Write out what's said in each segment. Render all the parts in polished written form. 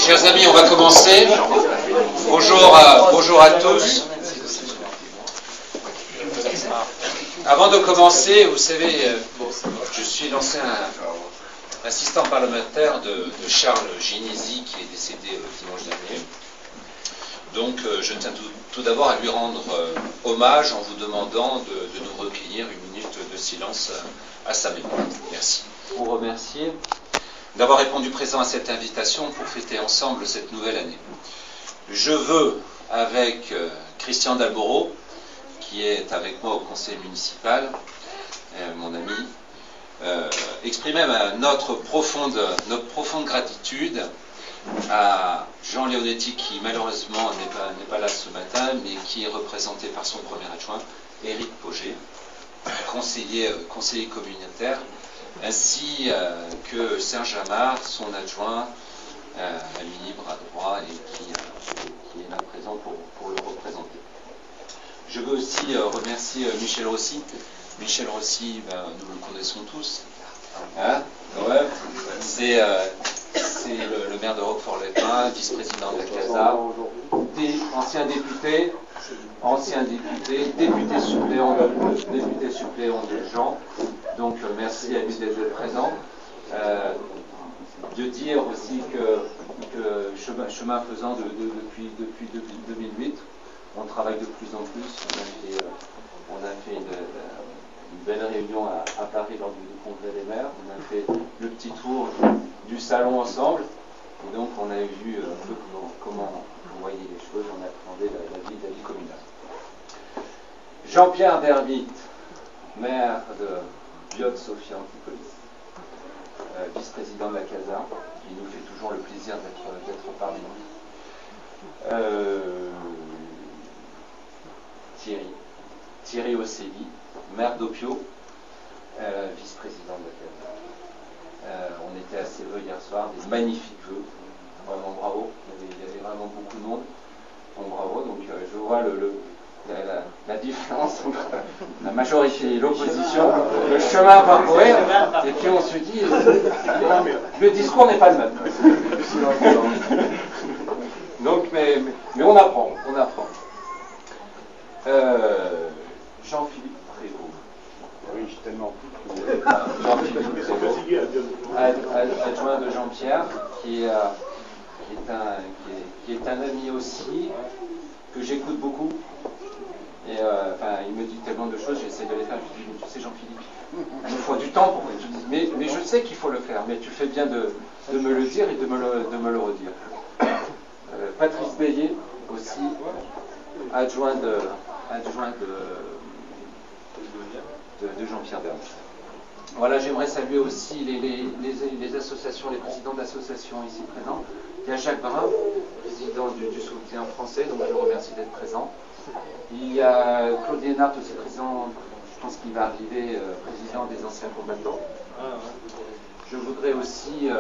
Chers amis, on va commencer. Bonjour à tous. Avant de commencer, vous savez, je suis l'ancien assistant parlementaire de Charles Ginesi, qui est décédé dimanche dernier. Donc, je tiens tout d'abord à lui rendre hommage en vous demandant de nous recueillir une minute de silence à sa mémoire. Merci. Pour vous remercier d'avoir répondu présent à cette invitation pour fêter ensemble cette nouvelle année. Je veux, avec Christian Dalboro, qui est avec moi au conseil municipal, mon ami, exprimer notre profonde gratitude à Jean Leonetti, qui malheureusement n'est pas là ce matin, mais qui est représenté par son premier adjoint, Éric Pauget, conseiller communautaire, ainsi que Serge Amar, son adjoint, ami bras droit, et qui est là présent pour le représenter. Je veux aussi remercier Michel Rossi. Michel Rossi, nous le connaissons tous. Hein, ouais. C'est le maire de Roquefort-les-Pins, vice-président de la CASA, ancien député, député suppléant de Jean. Donc merci à lui d'être présent. De dire aussi que chemin faisant depuis 2008, on travaille de plus en plus. On a fait une belle réunion à Paris lors du congrès des maires. On a fait le petit tour du salon ensemble. Et donc on a vu un peu comment on voyait les choses. On appréhendait la vie communale. Jean-Pierre Dervit, maire de Biot-Sophia Antipolis, vice-président de la CASA, qui nous fait toujours le plaisir d'être parmi nous. Thierry Osséli, maire d'Opio, vice-président de la CASA. On était à ses vœux hier soir, des magnifiques vœux, vraiment bravo, il y avait vraiment beaucoup de monde, donc bravo, donc je vois la différence entre la majorité et l'opposition, le chemin à parcourir, et puis on se dit, le discours n'est pas le même. Donc, mais on apprend. Jean-Philippe Prévost. Oui, je suis tellement Jean-Philippe Prévost, adjoint de Jean-Pierre, qui est un ami aussi, que j'écoute beaucoup. Et il me dit tellement de choses, j'essaie de les faire. Je dis, tu sais Jean-Philippe, il faut du temps pour que tu dises. Mais je sais qu'il faut le faire, mais tu fais bien de me le dire et de me le redire. Patrice Beillet, aussi, adjoint de Jean-Pierre Dervit. Voilà, j'aimerais saluer aussi les associations, les présidents d'associations ici présents. Il y a Jacques Brun, président du soutien français, donc je le remercie d'être présent. Il y a Claude Liénard, aussi président, je pense qu'il va arriver, président des anciens combattants. Je voudrais aussi,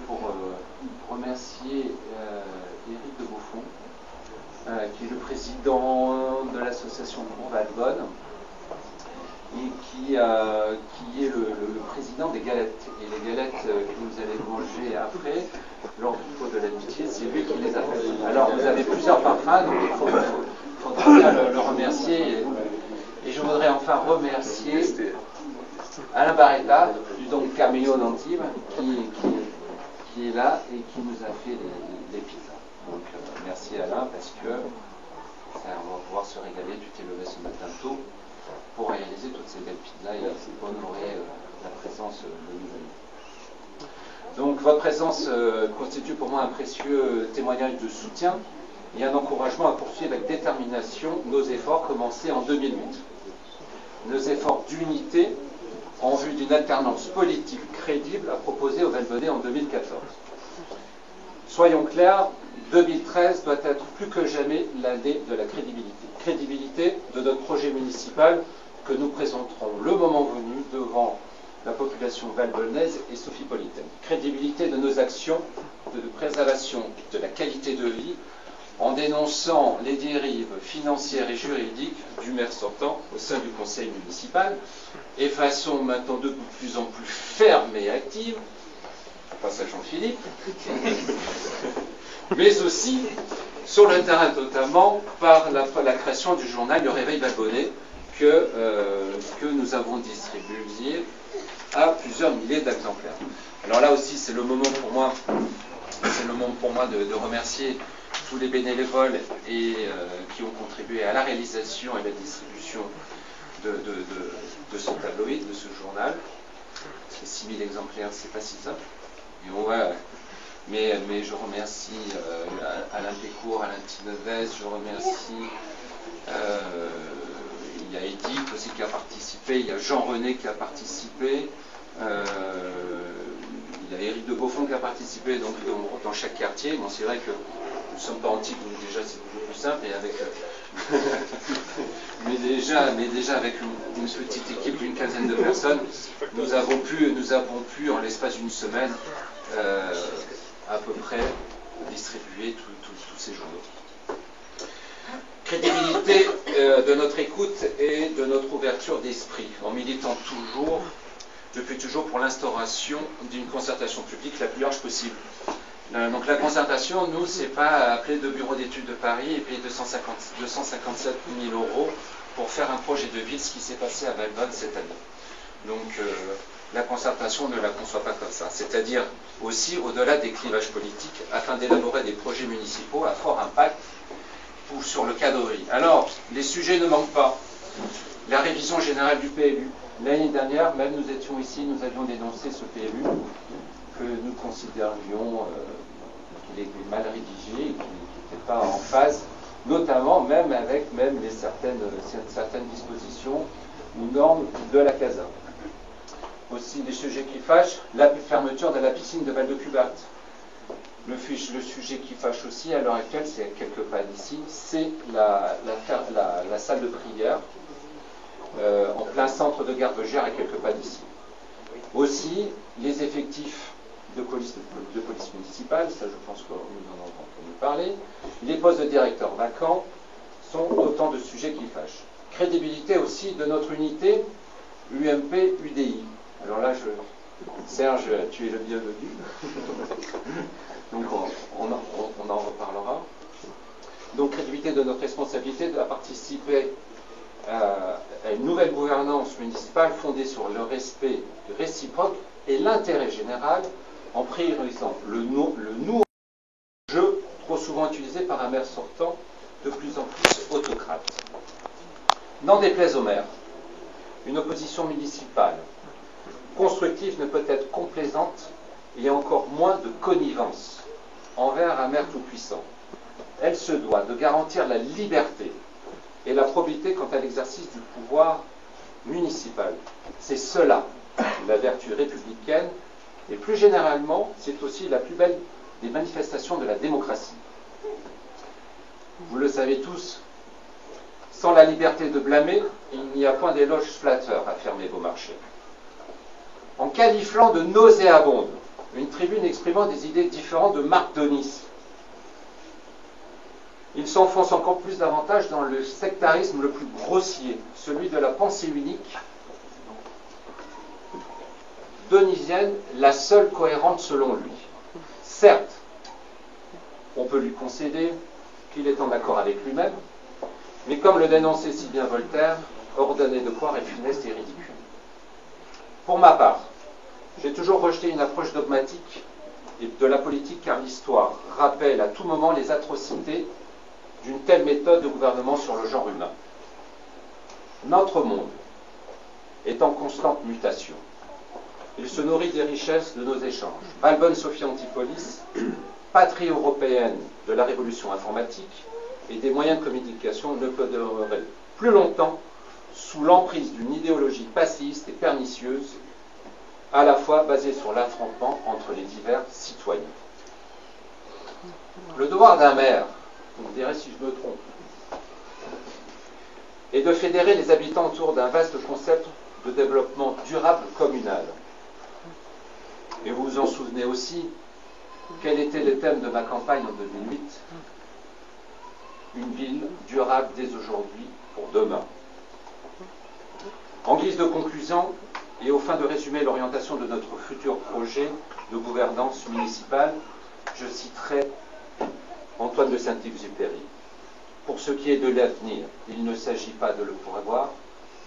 pour remercier Éric de Beaufond, qui est le président de l'association Valbonne, et qui est le président des galettes. Et les galettes que vous allez manger après, lors du pot de l'amitié, c'est lui qui les a fait. Alors vous avez plusieurs parfums, donc il faudra bien le remercier. Et je voudrais enfin remercier Alain Barretta, du donc Caméo d'Antibes, qui est là et qui nous a fait les pizzas. Donc merci Alain, parce que on va pouvoir se régaler. Tu t'es levé ce matin tôt pour réaliser toutes ces belles pizzas et honorer la présence de nos amis. Donc votre présence constitue pour moi un précieux témoignage de soutien et un encouragement à poursuivre avec détermination nos efforts commencés en 2008. Nos efforts d'unité en vue d'une alternance politique crédible à proposer aux Valbonnais en 2014. Soyons clairs, 2013 doit être plus que jamais l'année de la crédibilité. Crédibilité de notre projet municipal que nous présenterons le moment venu devant la population valbonnaise et sophipolitaine. Crédibilité de nos actions de préservation de la qualité de vie en dénonçant les dérives financières et juridiques du maire sortant au sein du conseil municipal et façon maintenant de plus en plus ferme et active face à Jean-Philippe, mais aussi sur le terrain notamment par la création du journal Le Réveil Babonnet que nous avons distribué à plusieurs milliers d'exemplaires. Alors là aussi, c'est le moment pour moi, de remercier tous les bénévoles qui ont contribué à la réalisation et à la distribution de ce tabloïd, de ce journal. Parce que 6000 exemplaires, c'est pas si simple. Mais je remercie Alain Pécourt, Alain Tineves, je remercie, il y a Edith aussi qui a participé, il y a Jean-René qui a participé, il y a Éric de Beaufond qui a participé donc, dans chaque quartier. Bon, c'est vrai que nous ne sommes pas antiques, donc déjà c'est beaucoup plus simple, et avec, mais déjà avec une petite équipe d'une quinzaine de personnes, nous avons pu en l'espace d'une semaine, à peu près distribuer tous ces journaux. Crédibilité de notre écoute et de notre ouverture d'esprit, en militant depuis toujours pour l'instauration d'une concertation publique la plus large possible. Donc la concertation, nous, c'est pas appeler deux bureaux d'études de Paris et payer 257 000 € pour faire un projet de ville, ce qui s'est passé à Valbonne cette année. Donc la concertation, on ne la conçoit pas comme ça, c'est-à-dire aussi au-delà des clivages politiques, afin d'élaborer des projets municipaux à fort impact sur le cadre de vie. Alors, les sujets ne manquent pas. La révision générale du PLU. L'année dernière, même nous étions ici, nous avions dénoncé ce PLU que nous considérions qu'il était mal rédigé et qu'il n'était pas en phase, notamment même avec certaines dispositions ou normes de la CASA. Aussi des sujets qui fâchent, la fermeture de la piscine de Val-de-Cubat. Le sujet qui fâche aussi à l'heure actuelle, c'est quelques pas d'ici, c'est la salle de prière en plein centre de Gare-de-Gère à quelques pas d'ici. Aussi, les effectifs de police municipale, ça je pense que nous en avons entendu parler, les postes de directeur vacants sont autant de sujets qui fâchent. Crédibilité aussi de notre unité UMP-UDI. Alors là, Serge, tu es le bienvenu. Donc on en reparlera. Donc crédibilité de notre responsabilité de participer à une nouvelle gouvernance municipale fondée sur le respect réciproque et l'intérêt général en priorisant le nous jeu trop souvent utilisé par un maire sortant de plus en plus autocrate. N'en déplaise au maire, une opposition municipale constructive ne peut être complaisante et encore moins de connivence envers un maire tout-puissant. Elle se doit de garantir la liberté et la probité quant à l'exercice du pouvoir municipal. C'est cela, la vertu républicaine, et plus généralement, c'est aussi la plus belle des manifestations de la démocratie. Vous le savez tous, sans la liberté de blâmer, il n'y a point d'éloge flatteur à fermer vos marchés. En qualifiant de nauséabonde une tribune exprimant des idées différentes de Marc Denis, il s'enfonce encore plus davantage dans le sectarisme le plus grossier, celui de la pensée unique, denisienne, la seule cohérente selon lui. Certes, on peut lui concéder qu'il est en accord avec lui-même, mais comme le dénonçait si bien Voltaire, ordonner de croire est funeste et ridicule. Pour ma part, j'ai toujours rejeté une approche dogmatique de la politique car l'histoire rappelle à tout moment les atrocités d'une telle méthode de gouvernement sur le genre humain. Notre monde est en constante mutation. Il se nourrit des richesses de nos échanges. Valbonne-Sophia Antipolis, patrie européenne de la révolution informatique et des moyens de communication, ne peut demeurer plus longtemps sous l'emprise d'une idéologie passéiste et pernicieuse, à la fois basée sur l'affrontement entre les divers citoyens. Le devoir d'un maire, vous me direz si je me trompe, est de fédérer les habitants autour d'un vaste concept de développement durable communal. Et vous vous en souvenez aussi, quel était le thème de ma campagne en 2008 ? Une ville durable dès aujourd'hui pour demain. En guise de conclusion, Et au fin de résumer l'orientation de notre futur projet de gouvernance municipale, je citerai Antoine de Saint-Exupéry. Pour ce qui est de l'avenir, il ne s'agit pas de le prévoir,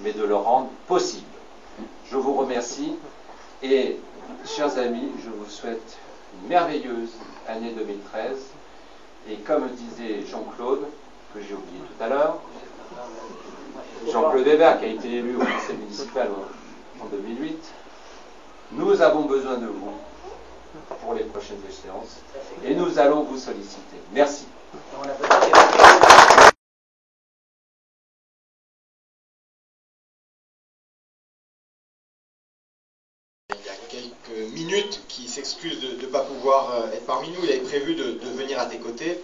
mais de le rendre possible. Je vous remercie et, chers amis, je vous souhaite une merveilleuse année 2013. Et comme disait Jean-Claude, que j'ai oublié tout à l'heure, Jean-Claude Weber, qui a été élu au conseil municipal en 2008, nous avons besoin de vous pour les prochaines échéances et nous allons vous solliciter. Merci. Quelques minutes qui s'excuse de ne pas pouvoir être parmi nous. Il avait prévu de venir à tes côtés.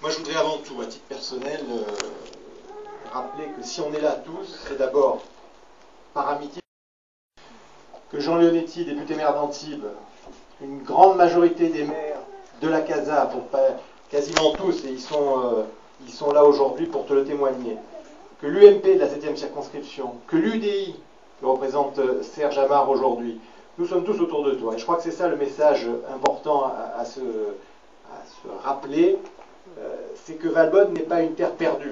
Moi, je voudrais avant tout, à titre personnel, rappeler que si on est là tous, c'est d'abord par amitié. Que Jean Leonetti, député maire d'Antibes, une grande majorité des maires de la CASA, pour pas, quasiment tous, et ils sont là aujourd'hui pour te le témoigner, que l'UMP de la 7e circonscription, que l'UDI, que représente Serge Amar aujourd'hui, nous sommes tous autour de toi. Et je crois que c'est ça le message important à se rappeler, c'est que Valbonne n'est pas une terre perdue.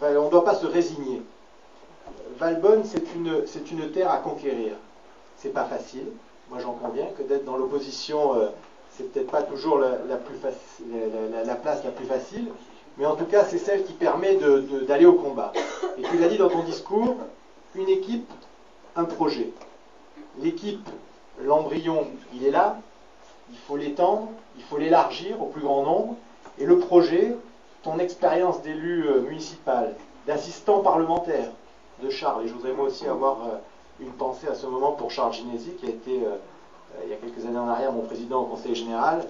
On ne doit pas se résigner. Valbonne, c'est une terre à conquérir. C'est pas facile. Moi, j'en conviens que d'être dans l'opposition, c'est peut-être pas toujours la place la plus facile, mais en tout cas, c'est celle qui permet d'aller au combat. Et tu l'as dit dans ton discours, une équipe, un projet. L'équipe, l'embryon, il est là, il faut l'étendre, il faut l'élargir au plus grand nombre, et le projet, ton expérience d'élu municipal, d'assistant parlementaire de Charles, et je voudrais moi aussi avoir une pensée à ce moment pour Charles Ginesi, qui a été, il y a quelques années en arrière, mon président au Conseil général.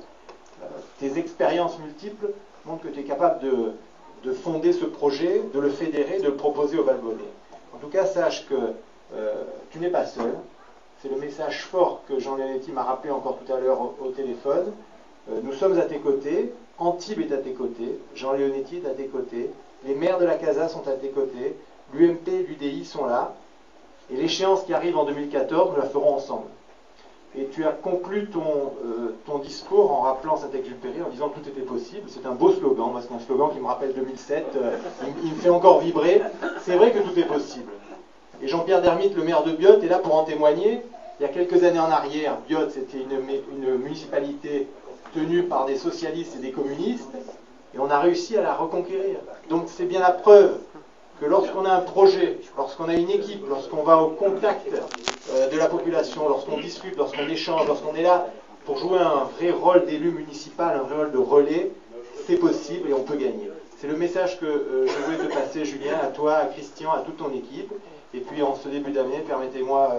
Tes expériences multiples montrent que tu es capable de fonder ce projet, de le fédérer, de le proposer aux Valbonnais. En tout cas, sache que tu n'es pas seul. C'est le message fort que Jean Leonetti m'a rappelé encore tout à l'heure au téléphone. Nous sommes à tes côtés, Antibes est à tes côtés, Jean Leonetti est à tes côtés, les maires de la CASA sont à tes côtés, l'UMP et l'UDI sont là, et l'échéance qui arrive en 2014, nous la ferons ensemble. Et tu as conclu ton discours en rappelant Saint-Exupéry, en disant que tout était possible. C'est un beau slogan, moi c'est un slogan qui me rappelle 2007, il me fait encore vibrer. C'est vrai que tout est possible. Et Jean-Pierre Dermite, le maire de Biot, est là pour en témoigner. Il y a quelques années en arrière, Biot, c'était une municipalité tenue par des socialistes et des communistes, et on a réussi à la reconquérir. Donc c'est bien la preuve que lorsqu'on a un projet, lorsqu'on a une équipe, lorsqu'on va au contact de la population, lorsqu'on discute, lorsqu'on échange, lorsqu'on est là pour jouer un vrai rôle d'élu municipal, un vrai rôle de relais, c'est possible et on peut gagner. C'est le message que je voulais te passer, Julien, à toi, à Christian, à toute ton équipe. Et puis en ce début d'année, permettez-moi,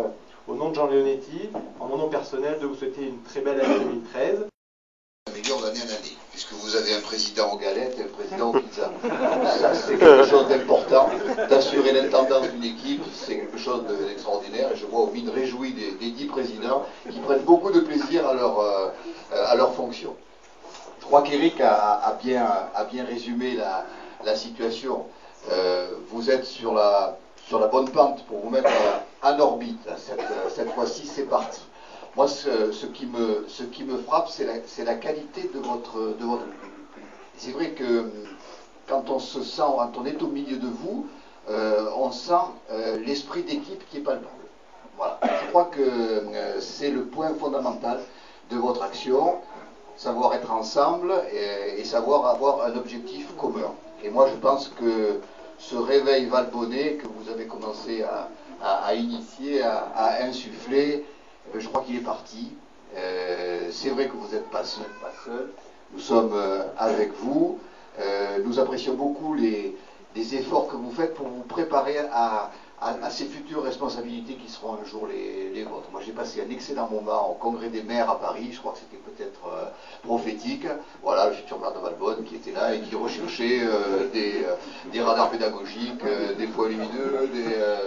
au nom de Jean Leonetti, en mon nom personnel, de vous souhaiter une très belle année 2013. Améliore d'année en année, puisque vous avez un président aux galettes et un président aux pizzas. Ça, c'est quelque chose d'important. D'assurer l'intendance d'une équipe, c'est quelque chose d'extraordinaire. Et je vois aux mines réjouies des 10 présidents qui prennent beaucoup de plaisir à leur fonction. Je crois qu'Éric a bien résumé la situation. Vous êtes sur la bonne pente pour vous mettre en orbite. Cette fois-ci, c'est parti. Moi, ce qui me frappe, c'est la qualité de votre. C'est vrai que quand on se sent, quand on est au milieu de vous, on sent l'esprit d'équipe qui est palpable. Voilà. Je crois que c'est le point fondamental de votre action, savoir être ensemble et savoir avoir un objectif commun. Et moi, je pense que ce réveil valbonnais que vous avez commencé à initier, à insuffler, je crois qu'il est parti. C'est vrai que vous n'êtes pas seul. Nous sommes avec vous. Nous apprécions beaucoup les efforts que vous faites pour vous préparer à ces futures responsabilités qui seront un jour les vôtres. Moi, j'ai passé un excellent moment au Congrès des maires à Paris. Je crois que c'était peut-être prophétique. Voilà, le futur maire de Valbonne qui était là et qui recherchait des radars pédagogiques, des points lumineux,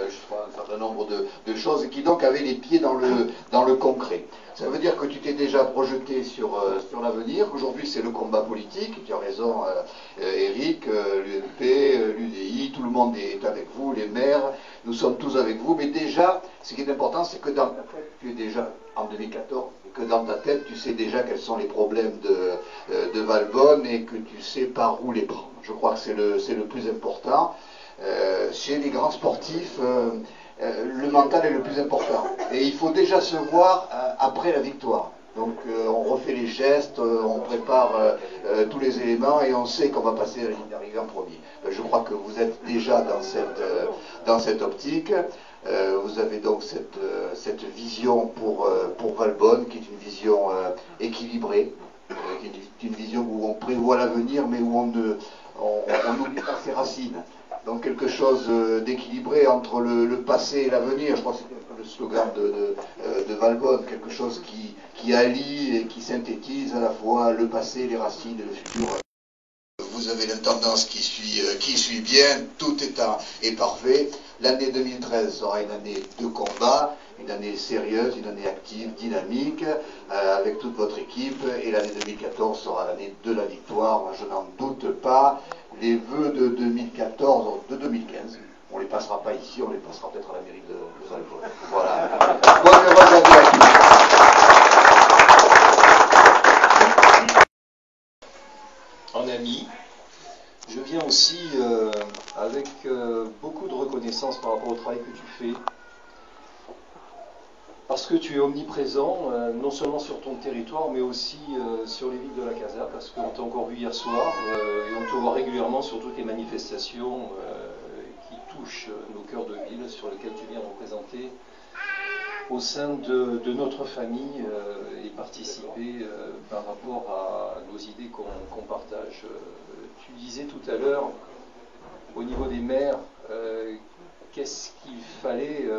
je crois un certain nombre de choses, et qui donc avait les pieds dans le concret. Ça veut dire que tu t'es déjà projeté sur l'avenir. Aujourd'hui, c'est le combat politique. Tu as raison, Eric, l'UMP, l'UDI, tout le monde est avec vous, les maires, nous sommes tous avec vous. Mais déjà, ce qui est important, c'est que dans ta tête, tu es déjà en 2014, que dans ta tête, tu sais déjà quels sont les problèmes de Valbonne et que tu sais par où les prendre. Je crois que c'est le plus important. Chez les grands sportifs, le mental est le plus important. Et il faut déjà se voir après la victoire. Donc on refait les gestes, on prépare tous les éléments et on sait qu'on va passer la ligne d'arrivée en premier. Je crois que vous êtes déjà dans cette optique. Vous avez donc cette vision pour Valbonne, qui est une vision équilibrée, qui est une vision où on prévoit l'avenir, mais où on n'oublie pas ses racines. Donc quelque chose d'équilibré entre le passé et l'avenir. Je crois que c'était un peu le slogan de Valbonne, quelque chose qui allie et qui synthétise à la fois le passé, les racines et le futur. Vous avez l'intendance qui suit bien, tout est parfait. L'année 2013 sera une année de combat, une année sérieuse, une année active, dynamique, avec toute votre équipe. Et l'année 2014 sera l'année de la victoire, je n'en doute pas. Les vœux de 2014, de 2015, on ne les passera pas ici, on les passera peut-être à la mairie de Valbonne. Voilà. Bonne heureuse année à tous. En ami, je viens aussi avec beaucoup de reconnaissance par rapport au travail que tu fais, parce que tu es omniprésent, non seulement sur ton territoire, mais aussi sur les villes de la Casa, parce qu'on t'a encore vu hier soir, et on te voit régulièrement sur toutes les manifestations qui touchent nos cœurs de ville, sur lesquelles tu viens représenter au sein de notre famille et participer par rapport à nos idées qu'on partage. Tu disais tout à l'heure, au niveau des maires, qu'est-ce qu'il fallait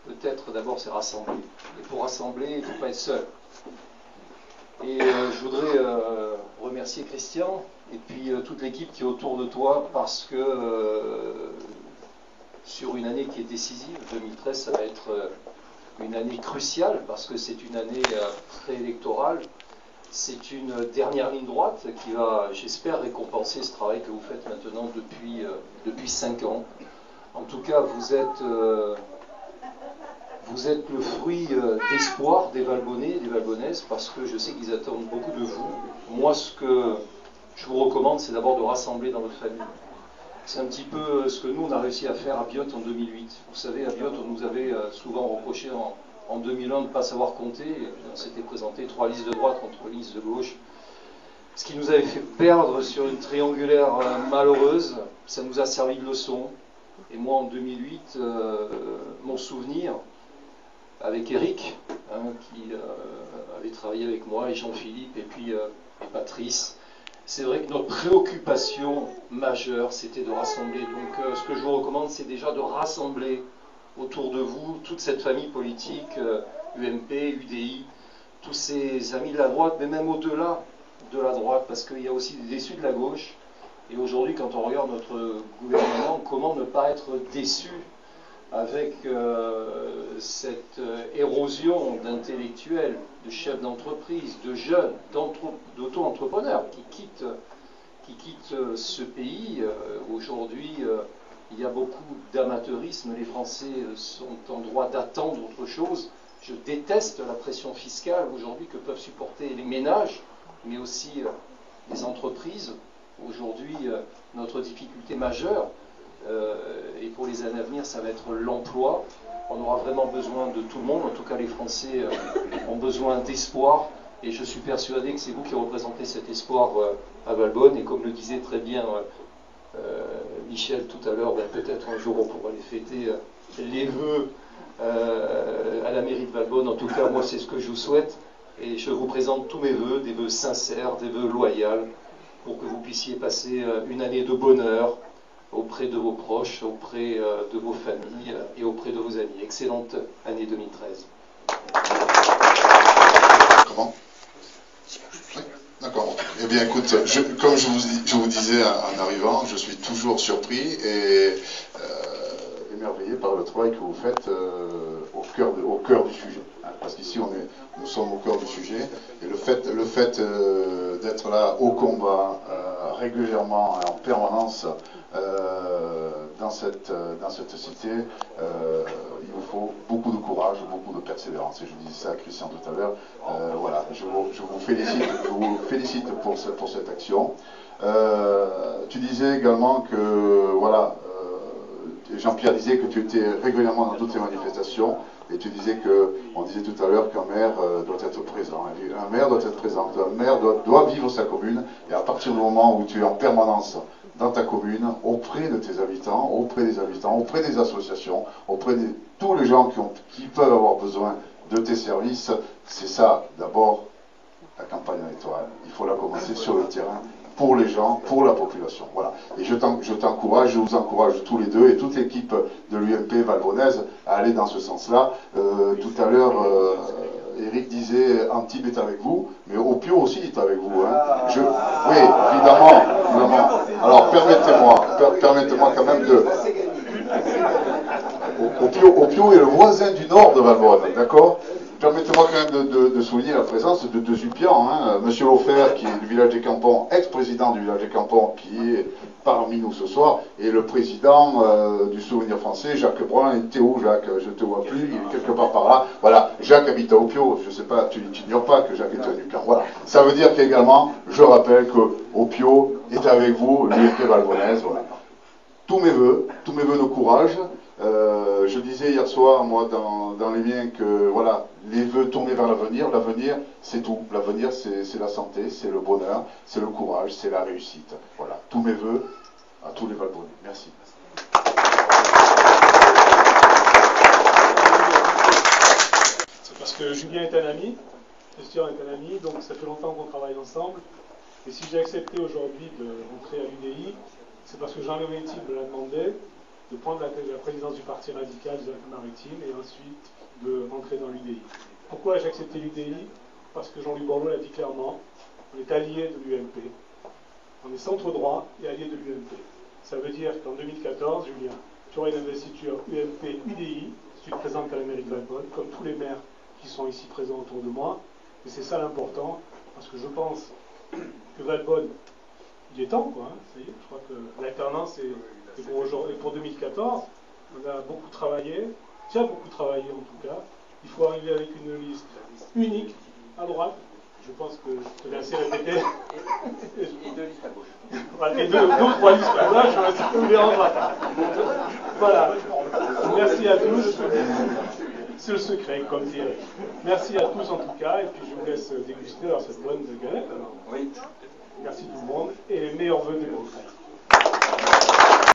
peut-être d'abord, c'est rassembler. Et pour rassembler, il ne faut pas être seul. Et je voudrais remercier Christian et puis toute l'équipe qui est autour de toi, parce que sur une année qui est décisive, 2013, ça va être une année cruciale, parce que c'est une année préélectorale. C'est une dernière ligne droite qui va, j'espère, récompenser ce travail que vous faites maintenant depuis 5 ans. En tout cas, vous êtes le fruit d'espoir des Valbonnais et des Valbonnaises, parce que je sais qu'ils attendent beaucoup de vous. Moi, ce que je vous recommande, c'est d'abord de rassembler dans votre famille. C'est un petit peu ce que nous, on a réussi à faire à Biot en 2008. Vous savez, à Biot, on nous avait souvent reproché en 2001 de ne pas savoir compter. Et on s'était présenté 3 listes de droite contre 3 listes de gauche. Ce qui nous avait fait perdre sur une triangulaire malheureuse. Ça nous a servi de leçon. Et moi, en 2008, mon souvenir, avec Eric, qui avait travaillé avec moi, et Jean-Philippe, et puis et Patrice, c'est vrai que notre préoccupation majeure, c'était de rassembler. Donc ce que je vous recommande, c'est déjà de rassembler autour de vous toute cette famille politique, UMP, UDI, tous ces amis de la droite, mais même au-delà de la droite, parce qu'il y a aussi des déçus de la gauche. Et aujourd'hui, quand on regarde notre gouvernement, comment ne pas être déçu avec cette érosion d'intellectuels, de chefs d'entreprise, de jeunes, d'auto-entrepreneurs qui quittent ce pays. Aujourd'hui, il y a beaucoup d'amateurisme. Les Français sont en droit d'attendre autre chose. Je déteste la pression fiscale aujourd'hui que peuvent supporter les ménages, mais aussi les entreprises. Aujourd'hui, notre difficulté majeure, et pour les années à venir, ça va être l'emploi. On aura vraiment besoin de tout le monde. En tout cas, les Français ont besoin d'espoir. Et je suis persuadé que c'est vous qui représentez cet espoir à Valbonne. Et comme le disait très bien Michel tout à l'heure, peut-être un jour on pourra les fêter les vœux à la mairie de Valbonne. En tout cas, moi, c'est ce que je vous souhaite. Et je vous présente tous mes vœux, des vœux sincères, des vœux loyaux, pour que vous puissiez passer une année de bonheur auprès de vos proches, auprès de vos familles et auprès de vos amis. Excellente année 2013. Comment ? Oui, d'accord. Eh bien, écoute, comme je vous disais en arrivant, je suis toujours surpris et émerveillé par le travail que vous faites au cœur du sujet. Parce qu'ici, sommes au cœur du sujet. Et le fait d'être là au combat, régulièrement et en permanence dans cette cité, il vous faut beaucoup de courage, beaucoup de persévérance. Et je disais ça à Christian tout à l'heure. Voilà, je vous félicite pour cette action. Tu disais également que, voilà, Jean-Pierre disait que tu étais régulièrement dans toutes ces manifestations, et tu disais on disait tout à l'heure qu'un maire doit être présent. Un maire doit être présent, un maire doit vivre sa commune, et à partir du moment où tu es en permanence dans ta commune, auprès de tes habitants, auprès des associations, auprès de tous les gens qui peuvent avoir besoin de tes services, c'est ça d'abord la campagne électorale. Il faut la commencer sur le terrain, pour les gens, pour la population. Voilà. Et je t'encourage, je vous encourage tous les deux et toute l'équipe de l'UMP valbonnaise à aller dans ce sens-là. Tout à l'heure, Eric disait Antibes est avec vous, mais Opio aussi est avec vous. Hein. Oui, évidemment. Alors permettez-moi quand même de... Opio est le voisin du nord de Valbonne, d'accord? Permettez-moi quand même de souligner la présence de deux Upians, hein. Monsieur Laufer, qui est du village des Campons, ex-président du village des Campons, qui est parmi nous ce soir, et le président du Souvenir français, Jacques Brun. Et Théo, Jacques, je ne te vois plus, il est quelque part par là. Voilà, Jacques habite à Opio, je ne sais pas, tu n'ignores pas que Jacques est un Upian. Voilà, ça veut dire qu'également, je rappelle que Opio est avec vous, l'UMP valbonnaise. Voilà. Tous mes voeux de courage. Je disais hier soir, moi, dans les miens, que voilà, les vœux tournés vers l'avenir, c'est tout. L'avenir, c'est la santé, c'est le bonheur, c'est le courage, c'est la réussite. Voilà, tous mes vœux à tous les Valbonnais. Merci. C'est parce que Julien est un ami, Christian est un ami, donc ça fait longtemps qu'on travaille ensemble. Et si j'ai accepté aujourd'hui de rentrer à l'UDI, c'est parce que Jean-Léon Intime me l'a demandé, de prendre la présidence du Parti radical des Alpes-Maritimes et ensuite de rentrer dans l'UDI. Pourquoi j'ai accepté l'UDI? Parce que Jean-Louis Borloo l'a dit clairement, on est allié de l'UMP. On est centre droit et allié de l'UMP. Ça veut dire qu'en 2014, Julien, tu auras une investiture UMP-UDI, si tu te présentes à la mairie de Valbonne, comme tous les maires qui sont ici présents autour de moi. Et c'est ça l'important, parce que je pense que Valbonne, il est temps, quoi. Hein, ça y est, je crois que l'alternance est pour 2014, on a beaucoup travaillé, tu as beaucoup travaillé en tout cas. Il faut arriver avec une liste unique à droite. Je pense que je te l'ai assez répété. Et deux listes à gauche. Voilà, et deux ou trois listes à gauche, ça me dérangera pas. Voilà. Merci à tous. C'est le secret, comme dirait. Merci à tous en tout cas, et puis je vous laisse déguster cette bonne galette. Alors. Oui. Merci tout le monde, et meilleurs vœux de